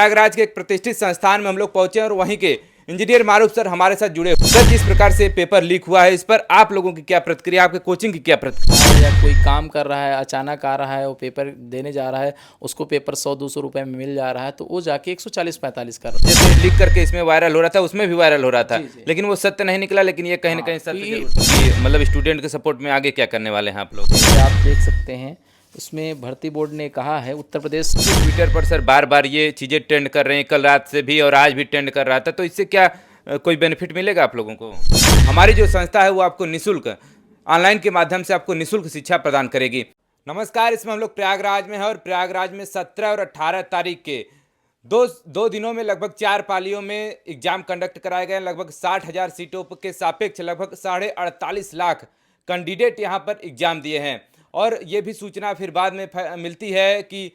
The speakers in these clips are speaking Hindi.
प्रयागराज के एक प्रतिष्ठित संस्थान में हम लोग पहुंचे और वहीं के इंजीनियर मारूफ सर हमारे साथ जुड़े। सर, जिस प्रकार से पेपर लीक हुआ है, इस पर आप लोगों की क्या प्रतिक्रिया, आपके कोचिंग की क्या प्रतिक्रिया? या कोई काम कर रहा है, अचानक आ रहा है, वो पेपर देने जा रहा है, उसको पेपर 100-200 रुपए में मिल जा रहा है, तो वो जाके 140-45 कर रहा है। जैसे लीक करके इसमें वायरल हो रहा था, उसमें भी वायरल हो रहा था, जी, जी। लेकिन वो सत्य नहीं निकला। लेकिन ये कहीं ना कहीं सत्य ये- जरूर था। कि मतलब स्टूडेंट के सपोर्ट में आगे क्या करने वाले हैं आप लोग? जैसे आप देख सकते हैं, उसमें भर्ती बोर्ड ने कहा है उत्तर प्रदेश ट्विटर पर सर बार बार ये चीज़ें ट्रेंड कर रहे हैं, कल रात से भी और आज भी ट्रेंड कर रहा था, तो इससे क्या कोई बेनिफिट मिलेगा आप लोगों को? हमारी जो संस्था है वो आपको निःशुल्क ऑनलाइन के माध्यम से आपको निःशुल्क शिक्षा प्रदान करेगी। नमस्कार, इसमें हम लोग प्रयागराज में हैं और प्रयागराज में 17 और 18 तारीख के दो दिनों में लगभग 4 पालियों में एग्जाम कंडक्ट कराए गए। लगभग 60,000 सीटों के सापेक्ष लगभग 48.5 लाख कैंडिडेट यहाँ पर एग्जाम दिए हैं। और ये भी सूचना फिर बाद में मिलती है कि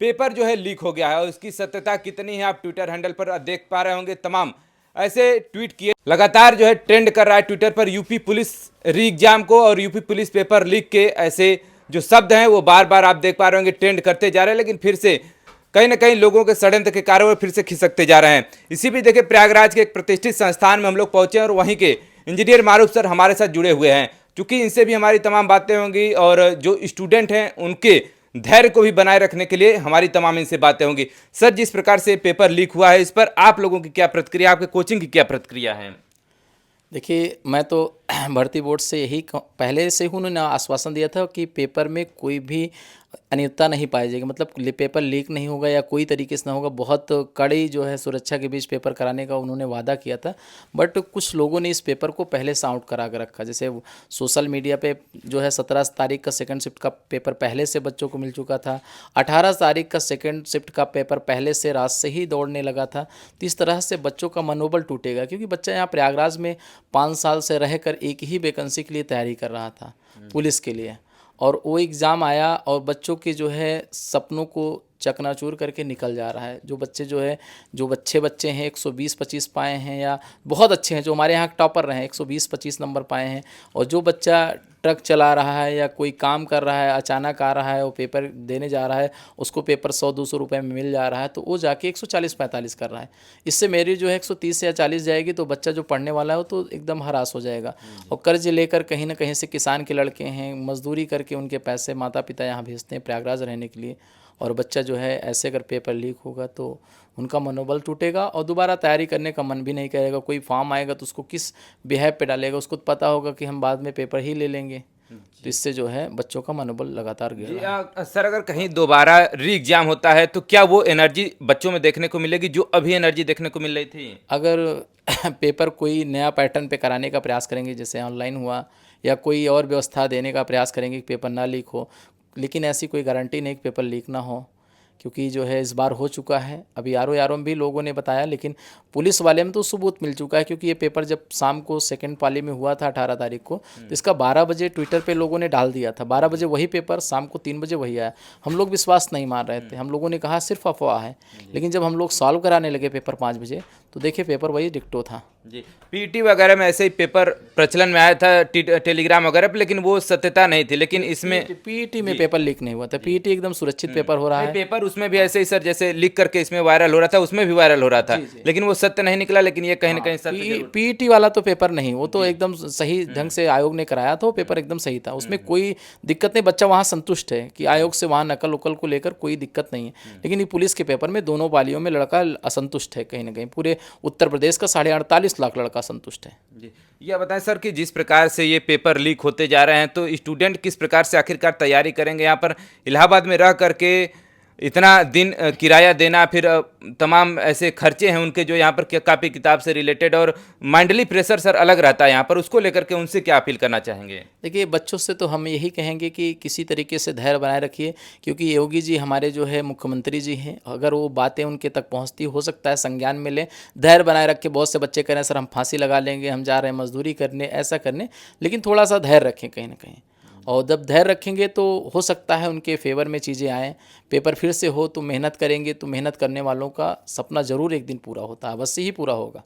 पेपर जो है लीक हो गया है, और इसकी सत्यता कितनी है आप ट्विटर हैंडल पर देख पा रहे होंगे। तमाम ऐसे ट्वीट किए, लगातार जो है ट्रेंड कर रहा है ट्विटर पर यूपी पुलिस री एग्जाम को और यूपी पुलिस पेपर लीक के ऐसे जो शब्द हैं वो बार बार आप देख पा रहे होंगे ट्रेंड करते जा रहे हैं। लेकिन फिर से कहीं ना कहीं लोगों के षड्यंत्र के कारण वो फिर से खिसकते जा रहे हैं। इसी भी देखिए, प्रयागराज के एक प्रतिष्ठित संस्थान में हम लोग पहुंचे और वहीं के इंजीनियर मारूफ सर हमारे साथ जुड़े हुए हैं। क्योंकि इनसे भी हमारी तमाम बातें होंगी और जो स्टूडेंट हैं उनके धैर्य को भी बनाए रखने के लिए हमारी तमाम इनसे बातें होंगी। सर, जिस प्रकार से पेपर लीक हुआ है, इस पर आप लोगों की क्या प्रतिक्रिया, आपके कोचिंग की क्या प्रतिक्रिया है? देखिए, मैं तो भर्ती बोर्ड से यही पहले से ही उन्होंने आश्वासन दिया था कि पेपर में कोई भी अनियमितता नहीं पाई जाएगी, मतलब पेपर लीक नहीं होगा या कोई तरीके से ना होगा। बहुत कड़ी जो है सुरक्षा के बीच पेपर कराने का उन्होंने वादा किया था। बट कुछ लोगों ने इस पेपर को पहले से आउट करा कर रखा। जैसे सोशल मीडिया पे जो है 17 तारीख का सेकंड शिफ्ट का पेपर पहले से बच्चों को मिल चुका था। 18 तारीख का सेकंड शिफ्ट का पेपर पहले से रात से ही दौड़ने लगा था। तो इस तरह से बच्चों का मनोबल टूटेगा, क्योंकि बच्चा यहाँ प्रयागराज में 5 साल से रहकर एक ही वैकेंसी के लिए तैयारी कर रहा था, पुलिस के लिए। और वो एग्ज़ाम आया और बच्चों के जो है सपनों को चकनाचूर करके निकल जा रहा है। जो बच्चे जो है, जो अच्छे बच्चे हैं 120-25 पाए हैं, या बहुत अच्छे हैं जो हमारे यहाँ टॉपर रहे हैं 120-25 नंबर पाए हैं, और जो बच्चा ट्रक चला रहा है या कोई काम कर रहा है, अचानक आ रहा है, वो पेपर देने जा रहा है, उसको पेपर 100-200 रुपए में मिल जा रहा है, तो वो जाके 140-45 कर रहा है। इससे मेरी जो है 130 या 40 जाएगी, तो बच्चा जो पढ़ने वाला है वो तो एकदम हरास हो जाएगा। और कर्ज लेकर कहीं ना कहीं से किसान के लड़के हैं, मजदूरी करके उनके पैसे माता पिता यहाँ भेजते हैं प्रयागराज रहने के लिए, और बच्चा जो है ऐसे अगर पेपर लीक होगा तो उनका मनोबल टूटेगा और दोबारा तैयारी करने का मन भी नहीं करेगा। कोई फॉर्म आएगा तो उसको किस बिहेव पे डालेगा, उसको तो पता होगा कि हम बाद में पेपर ही ले लेंगे। तो इससे जो है बच्चों का मनोबल लगातार गिर रहा है। सर, अगर कहीं दोबारा री एग्जाम होता है तो क्या वो एनर्जी बच्चों में देखने को मिलेगी जो अभी एनर्जी देखने को मिल रही थी? अगर पेपर कोई नया पैटर्न पे कराने का प्रयास करेंगे, जैसे ऑनलाइन हुआ, या कोई और व्यवस्था देने का प्रयास करेंगे कि पेपर ना लीक हो, लेकिन ऐसी कोई गारंटी नहीं कि पेपर लीक ना हो, क्योंकि जो है इस बार हो चुका है। अभी आर में भी लोगों ने बताया, लेकिन पुलिस वाले में तो सबूत मिल चुका है, क्योंकि ये पेपर जब शाम को सेकंड पाली में हुआ था 18 तारीख को, तो इसका 12 बजे ट्विटर पे लोगों ने डाल दिया था। 12 बजे वही पेपर, शाम को 3 बजे वही आया। हम लोग विश्वास नहीं मान रहे थे, हम लोगों ने कहा सिर्फ अफवाह है। लेकिन जब हम लोग सॉल्व कराने लगे पेपर 5 बजे, तो देखिए पेपर वही डिक्टो था। जी, पीटी वगैरह में ऐसे ही पेपर प्रचलन में आया था, टेलीग्राम वगैरह पर, लेकिन वो सत्यता नहीं थी। लेकिन इसमें पीईटी में पेपर लीक नहीं हुआ था। पीईटी एकदम सुरक्षित पेपर हो रहा है। पेपर उसमें भी ऐसे ही सर, जैसे लीक करके इसमें वायरल हो रहा था, उसमें भी वायरल हो रहा था, लेकिन वो सत्य नहीं निकला। लेकिन ये कहीं ना कहीं सत्य पीईटी वाला तो पेपर नहीं, वो तो एकदम सही ढंग से आयोग ने कराया था। वो पेपर एकदम सही था, उसमें कोई दिक्कत नहीं। बच्चा वहाँ संतुष्ट है कि आयोग से वहाँ नकल उकल को लेकर कोई दिक्कत नहीं है। लेकिन ये पुलिस के पेपर में दोनों पालियों में लड़का असंतुष्ट है। कहीं ना कहीं पूरे उत्तर प्रदेश का 48.5 लाख लड़का संतुष्ट है। जी, यह बताएं सर कि जिस प्रकार से ये पेपर लीक होते जा रहे हैं, तो स्टूडेंट किस प्रकार से आखिरकार तैयारी करेंगे? यहाँ पर इलाहाबाद में रह करके इतना दिन किराया देना, फिर तमाम ऐसे खर्चे हैं उनके जो यहाँ पर कापी किताब से रिलेटेड, और माइंडली प्रेशर सर अलग रहता है यहाँ पर, उसको लेकर के उनसे क्या अपील करना चाहेंगे? देखिए, बच्चों से तो हम यही कहेंगे कि किसी तरीके से धैर्य बनाए रखिए, क्योंकि योगी जी हमारे जो है मुख्यमंत्री जी हैं, अगर वो बातें उनके तक पहुंचती, हो सकता है संज्ञान में लें। धैर्य बनाए रख के, बहुत से बच्चे कह रहे हैं सर हम फांसी लगा लेंगे, हम जा रहे हैं मजदूरी करने, ऐसा करने, लेकिन थोड़ा सा धैर्य रखें कहीं ना कहीं। और जब धैर्य रखेंगे तो हो सकता है उनके फेवर में चीज़ें आएँ, पेपर फिर से हो, तो मेहनत करेंगे तो मेहनत करने वालों का सपना ज़रूर एक दिन पूरा होता है, अवश्य ही पूरा होगा।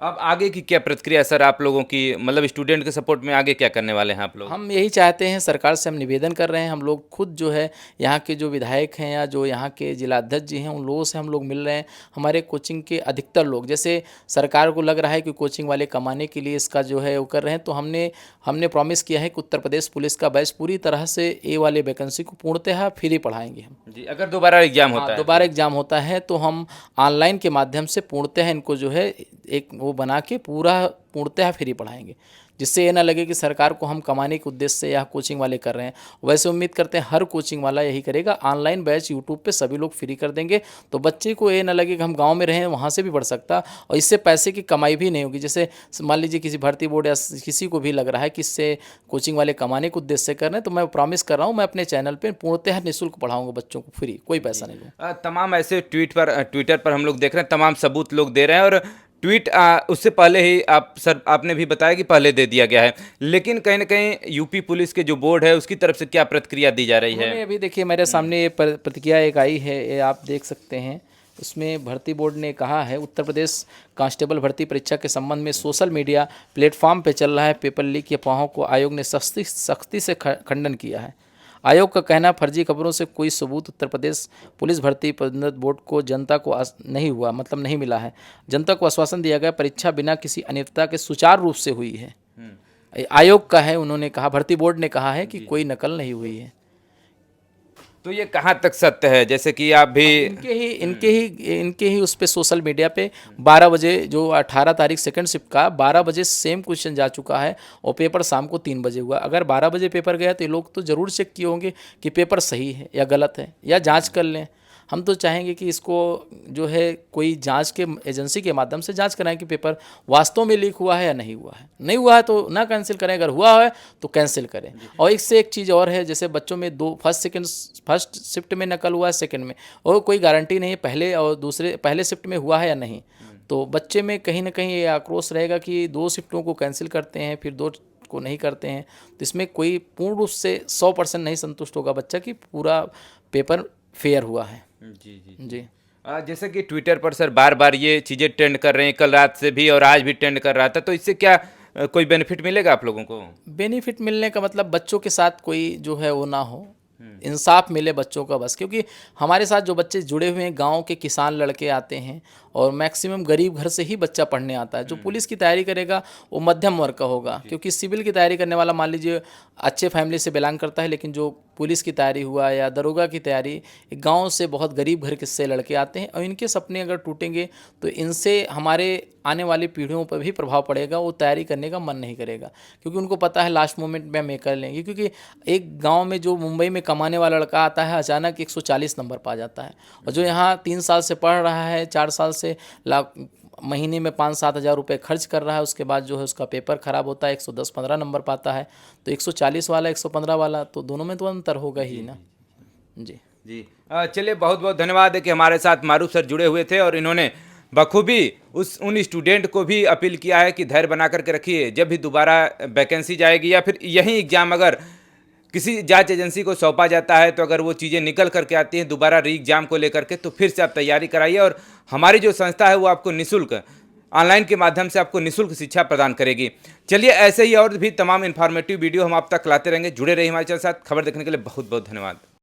अब आगे की क्या प्रतिक्रिया सर आप लोगों की, मतलब स्टूडेंट के सपोर्ट में आगे क्या करने वाले हैं आप लोग? हम यही चाहते हैं, सरकार से हम निवेदन कर रहे हैं, हम लोग खुद जो है यहाँ के जो विधायक हैं या जो यहाँ के जिलाध्यक्ष जी हैं उन लोगों से हम लोग मिल रहे हैं। हमारे कोचिंग के अधिकतर लोग, जैसे सरकार को लग रहा है कि कोचिंग वाले कमाने के लिए इसका जो है वो कर रहे हैं, तो हमने हमने प्रॉमिस किया है कि उत्तर प्रदेश पुलिस का बैच पूरी तरह से ए वाले वैकेंसी को पूर्णतः फ्री पढ़ाएंगे हम। जी, अगर दोबारा एग्जाम होता है दोबारा एग्जाम होता है तो हम ऑनलाइन के माध्यम से पूर्णतः इनको जो है एक वो बना के पूर्णतः फ्री पढ़ाएंगे, जिससे ये ना लगे कि सरकार को हम कमाने के उद्देश्य से या कोचिंग वाले कर रहे हैं। वैसे उम्मीद करते हैं हर कोचिंग वाला यही करेगा, ऑनलाइन बैच यूट्यूब पे सभी लोग फ्री कर देंगे, तो बच्चे को ये ना लगे कि हम गांव में रहें वहाँ से भी पढ़ सकता, और इससे पैसे की कमाई भी नहीं होगी। जैसे मान लीजिए किसी भर्ती बोर्ड या किसी को भी लग रहा है कि इससे कोचिंग वाले कमाने के उद्देश्य से कर रहे हैं, तो मैं प्रॉमिस कर रहा हूँ मैं अपने चैनल पर पूर्णतः निःशुल्क पढ़ाऊँगा बच्चों को, फ्री, कोई पैसा नहीं लूँगा। तमाम ऐसे ट्विटर पर हम लोग देख रहे हैं, तमाम सबूत लोग दे रहे हैं, और ट्वीट उससे पहले ही आपने भी बताया कि पहले दे दिया गया है, लेकिन कहीं ना कहीं यूपी पुलिस के जो बोर्ड है उसकी तरफ से क्या प्रतिक्रिया दी जा रही है? अभी देखिए मेरे सामने ये प्रतिक्रिया एक आई है, ये आप देख सकते हैं। उसमें भर्ती बोर्ड ने कहा है, उत्तर प्रदेश कांस्टेबल भर्ती परीक्षा के संबंध में सोशल मीडिया प्लेटफॉर्म पर चल रहा है पेपर लीक की अफवाहों को आयोग ने सख्ती से खंडन किया है। आयोग का कहना, फर्जी खबरों से कोई सबूत उत्तर प्रदेश पुलिस भर्ती पदोन्नति बोर्ड को जनता को नहीं हुआ, मतलब नहीं मिला है। जनता को आश्वासन दिया गया परीक्षा बिना किसी अनियमितता के सुचारू रूप से हुई है। आयोग का है, उन्होंने कहा, भर्ती बोर्ड ने कहा है कि कोई नकल नहीं हुई है। तो ये कहाँ तक सत्य है? जैसे कि आप भी इनके ही उस पे सोशल मीडिया पे 12 बजे जो 18 तारीख सेकंड शिफ्ट का 12 बजे सेम क्वेश्चन जा चुका है, और पेपर शाम को 3 बजे हुआ। अगर 12 बजे पेपर गया तो ये लोग तो ज़रूर चेक किए होंगे कि पेपर सही है या गलत है, या जांच कर लें। हम तो चाहेंगे कि इसको जो है कोई जांच के एजेंसी के माध्यम से जांच कराएं कि पेपर वास्तव में लीक हुआ है या नहीं हुआ है। नहीं हुआ है तो ना कैंसिल करें, अगर हुआ है तो कैंसिल करें। और इससे एक चीज़ और है, जैसे बच्चों में फर्स्ट शिफ्ट में नकल हुआ है, सेकंड में, और कोई गारंटी नहीं है पहले शिफ्ट में हुआ है या नहीं, तो बच्चे में कहीं ना कहीं ये आक्रोश रहेगा कि 2 शिफ्टों को कैंसिल करते हैं फिर 2 को नहीं करते हैं, तो इसमें कोई पूर्ण रूप से 100% नहीं संतुष्ट होगा बच्चा कि पूरा पेपर फेयर हुआ है। जी। जैसे कि ट्विटर पर सर बार बार ये चीज़ें ट्रेंड कर रहे हैं, कल रात से भी और आज भी ट्रेंड कर रहा था, तो इससे क्या कोई बेनिफिट मिलेगा आप लोगों को? बेनिफिट मिलने का मतलब बच्चों के साथ कोई जो है वो ना हो, इंसाफ मिले बच्चों का बस। क्योंकि हमारे साथ जो बच्चे जुड़े हुए हैं गांव के किसान लड़के आते हैं, और मैक्सिमम गरीब घर से ही बच्चा पढ़ने आता है। जो पुलिस की तैयारी करेगा वो मध्यम वर्ग का होगा, क्योंकि सिविल की तैयारी करने वाला मान लीजिए अच्छे फैमिली से बिलोंग करता है, लेकिन जो पुलिस की तैयारी हुआ या दरोगा की तैयारी, गांव से बहुत गरीब घर से लड़के आते हैं, और इनके सपने अगर टूटेंगे तो इनसे हमारे आने वाली पीढ़ियों पर भी प्रभाव पड़ेगा। वो तैयारी करने का मन नहीं करेगा, क्योंकि उनको पता है लास्ट मोमेंट में हम ये कर लेंगे। क्योंकि एक गांव में जो मुंबई में कमाने वाला लड़का आता है, अचानक 140 नंबर पा जाता है, और जो यहाँ 3 साल से पढ़ रहा है, 4 साल से महीने में 5-7 हज़ार रुपये खर्च कर रहा है, उसके बाद जो है उसका पेपर ख़राब होता है, 110-15 नंबर पाता है, तो 140 वाला 115 वाला, तो दोनों में तो अंतर होगा ही ना। जी। चलिए, बहुत बहुत धन्यवाद है कि हमारे साथ मारूफ सर जुड़े हुए थे, और इन्होंने बखूबी उन स्टूडेंट को भी अपील किया है कि धैर्य बना करके रखिए। जब भी दोबारा वैकेंसी जाएगी या फिर यही एग्ज़ाम अगर किसी जांच एजेंसी को सौंपा जाता है, तो अगर वो चीज़ें निकल करके आती हैं दोबारा री एग्जाम को लेकर के, तो फिर से आप तैयारी कराइए, और हमारी जो संस्था है वो आपको निःशुल्क ऑनलाइन के माध्यम से आपको निःशुल्क शिक्षा प्रदान करेगी। चलिए, ऐसे ही और भी तमाम इन्फॉर्मेटिव वीडियो हम आप तक लाते रहेंगे। जुड़े रहिए हमारे साथ। खबर देखने के लिए बहुत बहुत धन्यवाद।